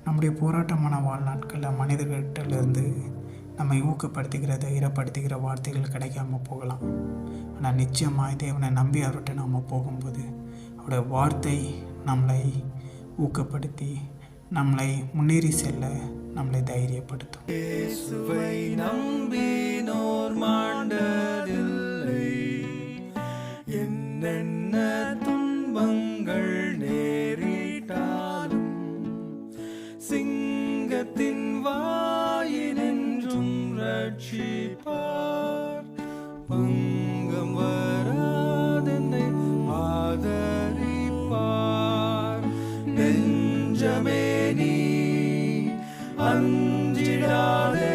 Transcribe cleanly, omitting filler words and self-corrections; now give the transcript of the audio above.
நம்முடைய போராட்டமான வாழ்நாட்களில் மனிதர்களிடத்திலிருந்து நம்மை ஊக்கப்படுத்துகிற தைரியப்படுத்துகிற வார்த்தைகள் கிடைக்காம போகலாம். ஆனால் நிச்சயமாய் தேவனை நம்பி அவர்கிட்ட நாம் போகும்போது அவருடைய வார்த்தை நம்மளை ஊக்கப்படுத்தி நம்மளை முன்னேறி செல்ல நம்மளை தைரியப்படுத்தும். இயேசுவை நம்பினோர் மாண்டதில்லை. என்னென்ன துன்பங்கள் நேரிட்டாலும் சிங்கத்தின் வாயினின்றும் ரட்சிப்பார். பங்கம் வராதென்னை ஆதரிப்பார். நெஞ்சமே நீ அஞ்சிடாதே,